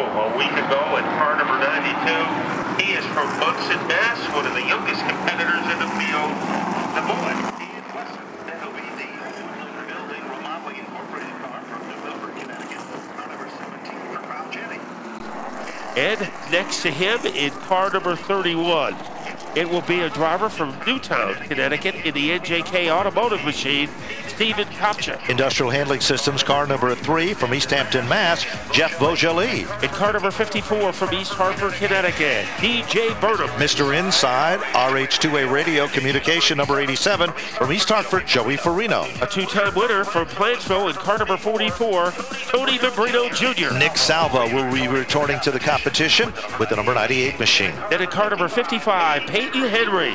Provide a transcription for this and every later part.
a week ago in car number 92. He is from Munson, Mass., one of the youngest competitors in the field. The boy, Ian Wesson. That'll be the building remodeling incorporated car from New Milford, Connecticut. Car number 17 for Kyle Jenny. And next to him in car number 31, it will be a driver from Newtown, Connecticut in the NJK Automotive Machine, Stephen Kopcha. Industrial Handling Systems, car number 3 from East Hampton, Mass., Jeff Beaujolais. In car number 54 from East Hartford, Connecticut, DJ Burnham. Mr. Inside, RH2A Radio Communication number 87 from East Hartford, Joey Farino. A two-time winner from Plantsville in car number 44, Tony Membrino Jr. Nick Salva will be returning to the competition with the number 98 machine. Then in car number 55, Peyton Henry.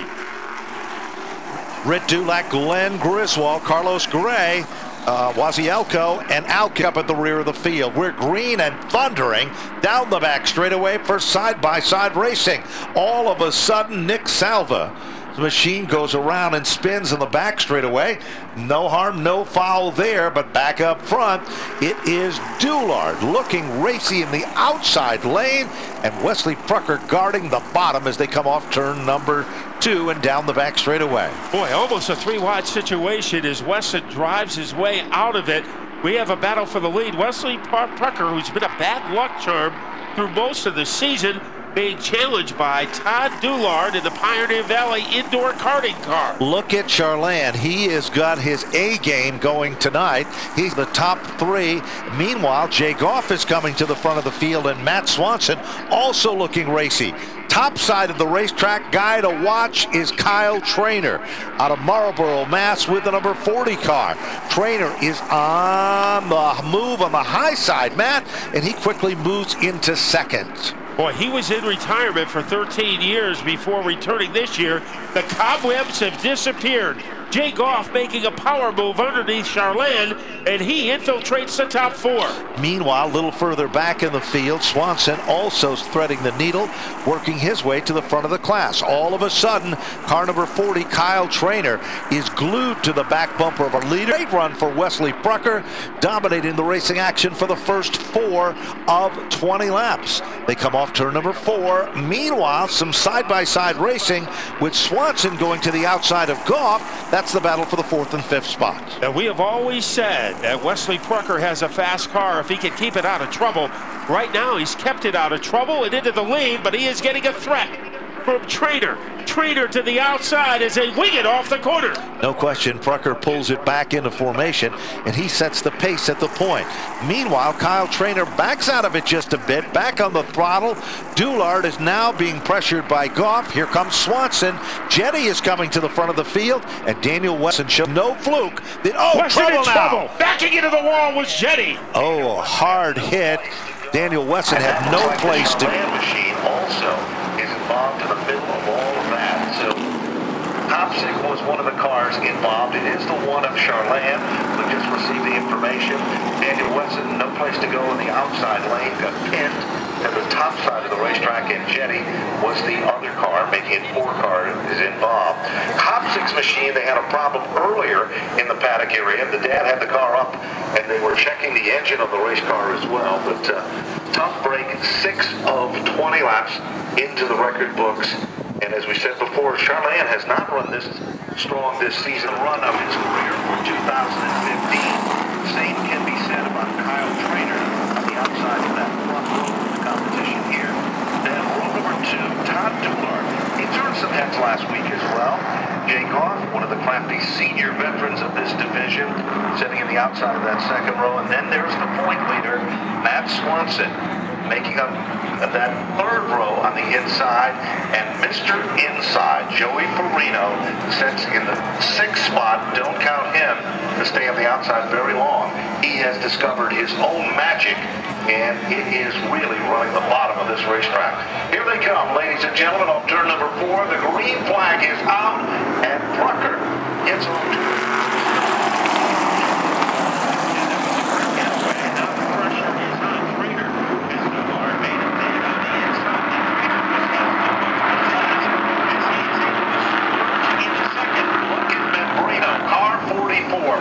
Red Dulac, Glenn Griswold, Carlos Gray, Wazielko, and Alka up at the rear of the field. We're green and thundering down the back straightaway for side-by-side racing. All of a sudden, Nick Salva. The machine goes around and spins in the back straightaway. No harm, no foul there, but back up front, it is Doulard looking racy in the outside lane, and Wesley Prucker guarding the bottom as they come off turn number 2 and down the back straightaway. Boy, almost a 3-wide situation as Wesson drives his way out of it. We have a battle for the lead. Wesley Prucker, who's been a bad luck charm through most of the season, being challenged by Todd Doulard in the Pioneer Valley indoor karting car. Look at Charland. He has got his A game going tonight. He's the top 3. Meanwhile, Jay Goff is coming to the front of the field, and Matt Swanson also looking racy. Top side of the racetrack guy to watch is Kyle Trainer out of Marlboro, Mass. with the number 40 car. Trainer is on the move on the high side, Matt, and he quickly moves into second. Boy, he was in retirement for 13 years before returning this year. The cobwebs have disappeared. Jay Goff making a power move underneath Charland, and he infiltrates the top 4. Meanwhile, a little further back in the field, Swanson also threading the needle, working his way to the front of the class. All of a sudden, car number 40, Kyle Trainer, is glued to the back bumper of a leader. Great run for Wesley Prucker, dominating the racing action for the first 4 of 20 laps. They come off turn number 4. Meanwhile, some side-by-side racing with Swanson going to the outside of Goff. That's the battle for the 4th and 5th spot. Now, we have always said that Wesley Prucker has a fast car if he can keep it out of trouble. Right now, he's kept it out of trouble and into the lead, but he is getting a threat from Trainer. Trainer to the outside as they wing it off the corner. No question, Prucker pulls it back into formation, and he sets the pace at the point. Meanwhile, Kyle Trainer backs out of it just a bit, back on the throttle. Doulard is now being pressured by Goff. Here comes Swanson. Jetty is coming to the front of the field, and Daniel Wesson showed no fluke. Wesson in trouble. Backing into the wall was Jetty. Oh, a hard hit. Daniel Wesson had no place to. Machine also is involved in the middle of all of that. So Topsic was one of the cars involved. It is the one of Charland, who just received the information. Daniel Wesson, no place to go in the outside lane, got pinned at the top side of the racetrack, and Jetty was the other car, making it 4 car is involved. Topsic's machine, they had a problem earlier in the paddock area. The dad had the car up, and they were checking the engine of the race car as well. But tough break, 6 of 20 laps into the record books. And as we said before, Charland has not run this strong this season. Run of his career from 2015. Same can be said about Kyle Trainer on the outside of that front row of the competition here. Then row number 2, Todd Doulard. He turned some heads last week as well. Jay Goff, one of the crafty senior veterans of this division, sitting in the outside of that second row. And then there's the point leader, Matt Swanson, making up that 3rd row on the inside, and Mr. Inside, Joey Farino, sits in the 6th spot. Don't count him to stay on the outside very long. He has discovered his own magic, and it is really running the bottom of this racetrack. Here they come, ladies and gentlemen, on turn number 4. The green flag is out, and Prucker gets on to it.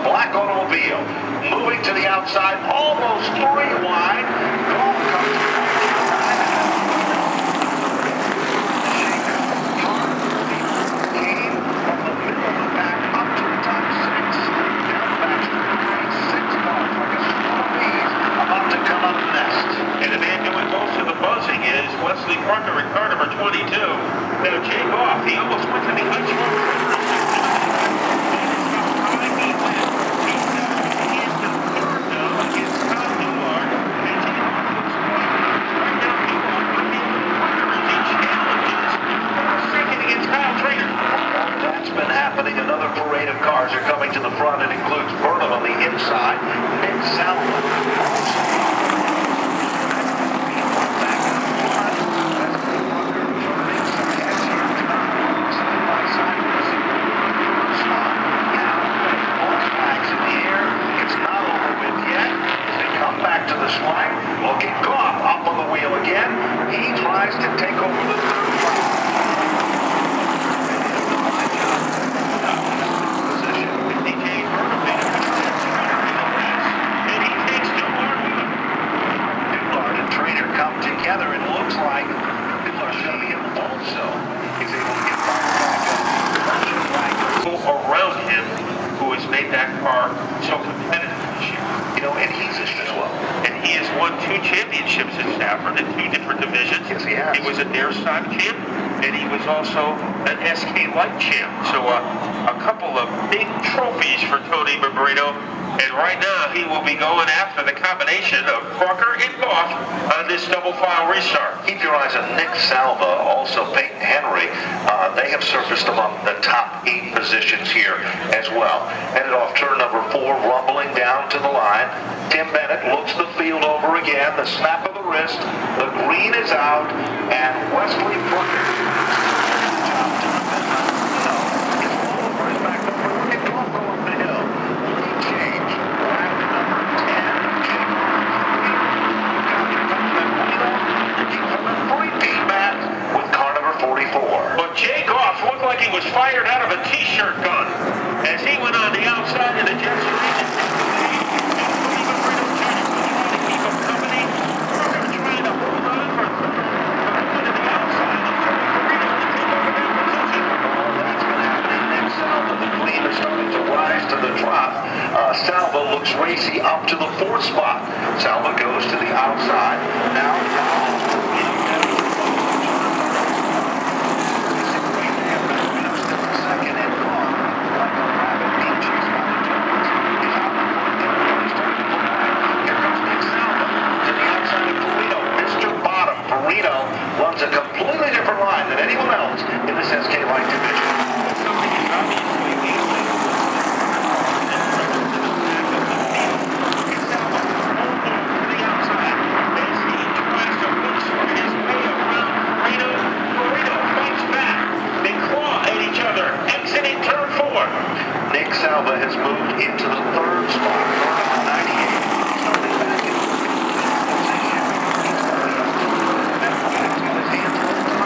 Black automobile moving to the outside, almost 3 wide. Goff comes Wesley Parker in car number 22. Now, Jake Off, he almost went to the ice Another parade of cars are coming to the front. It includes Burnham on the inside, Nick Salva. It's not over with yet. As they come back to the swing, look at Goff up on the wheel again. He tries to take over the third spot. Together, it looks like people are going to be involved, so he's able to get fired back up. Around him who has made that car so competitive this year. You know, and he's as well. And he has won 2 championships at Stafford in 2 different divisions. Yes, he has. He was a Dare Stock champ, and he was also an SK Light champ. So a couple of big trophies for Tony Barbarino. And right now, he will be going after the combination of Parker and Goff on this double file restart. Keep your eyes on Nick Salva, also Peyton Henry. They have surfaced among the top 8 positions here as well. Headed off turn number 4, rumbling down to the line. Tim Bennett looks the field over again. The snap of the wrist. The green is out. And Wesley Parker. But Jay Goff looked like he was fired out of a T-shirt gun as he went on the outside of the Jets region. To keep him company. Parker trying to hold on for the outside. That's been happening. Nick Salva, the clean is starting to rise to the drop. Salva looks racy up to the 4th spot. Salva goes to the outside. Now runs a completely different line than anyone else in this SK Light division. Something is obviously weakly. The outside as he tries to whipsaw his way around Reno. Reno fights back. They claw at each other, exiting turn 4. Nick Salva has moved into the 3rd spot. 98. Starting back in position. He's got his hands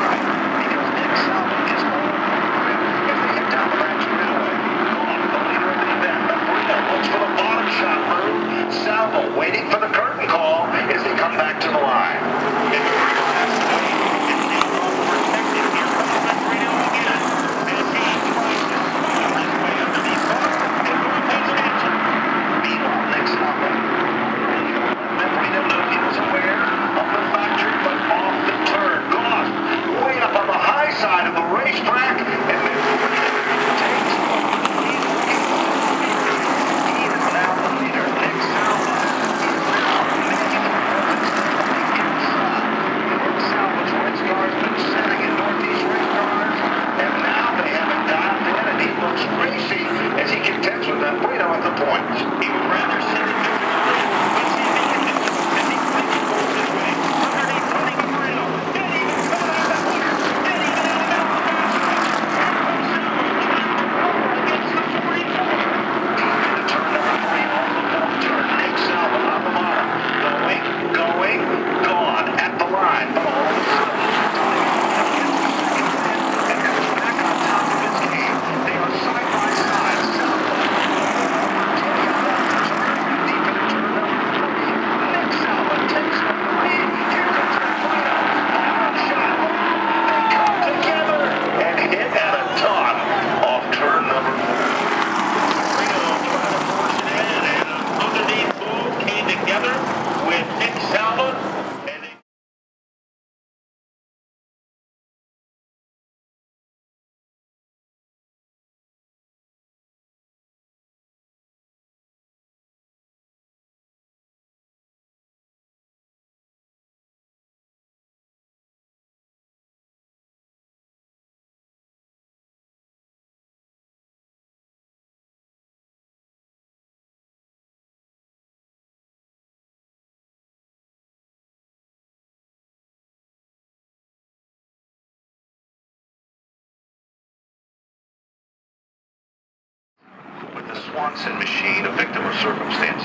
Swanson machine, a victim of circumstance.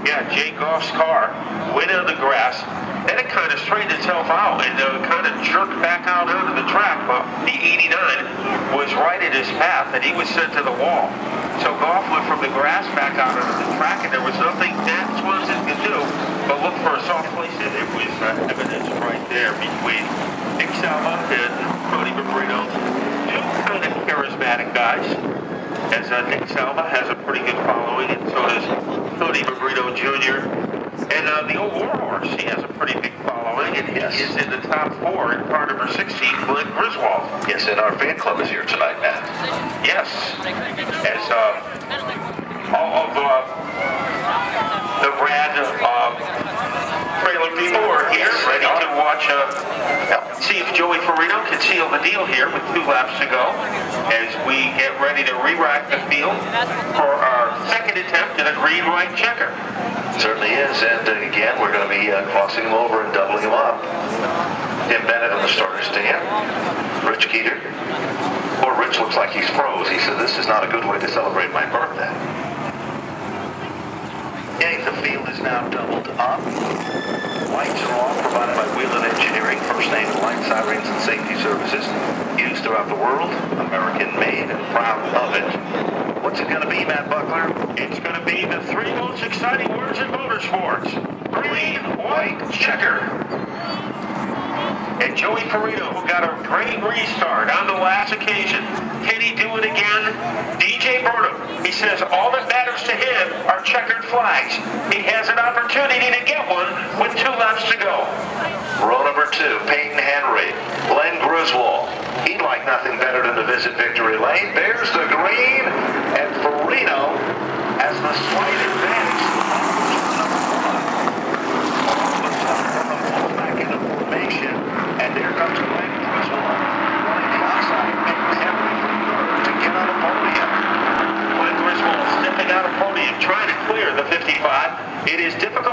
Yeah, Jay Goff's car went on the grass, then it kind of straightened itself out and kind of jerked back out onto the track, but the 89 was right in his path and he was sent to the wall. So Goff went from the grass back out onto the track, and there was nothing that Swanson could do but look for a soft place, and it was evidence right there between Nick Salva and Tony Mabrino, two kind of charismatic guys, as Nick Salva has a pretty good following, and so does Tony Mabrino Jr. And the old Warhorse, he has a pretty big following, and he is in the top 4 in car number 16, Glenn Griswold. Yes, and our fan club is here tonight, Matt. Yes, as all of the Brad trailer people are here, ready to watch, see if Joey Farino can seal the deal here with 2 laps to go, as we get ready to re-rack the field for our second attempt at a green-white checker. Certainly is, and again, we're going to be crossing him over and doubling him up. Tim Bennett on the starter stand. Rich Keeter. Poor Rich looks like he's froze. He said, this is not a good way to celebrate my birthday. Okay, the field is now doubled up. Lights are off, provided by Wheelan Engineering, first name light, sirens, and safety services used throughout the world. American made and proud of it. What's it going to be, Matt Buckler? It's going to be the 3 most exciting words in motorsports. Green, white, checker. And Joey Farino, who got a great restart on the last occasion. Can he do it again? DJ Burnham, he says all that matters to him are checkered flags. He has an opportunity to get one with 2 laps to go. Row number 2, Peyton Henry, Glenn Griswold. He'd like nothing better than to visit Victory Lane. There's the green, and Farino has the slight advantage. All of a sudden, falls back into formation, and there comes Glenn Griswold running the outside, Peyton Henry from third to get on the podium. Glenn Griswold stepping out of podium, trying to clear the 55. It is difficult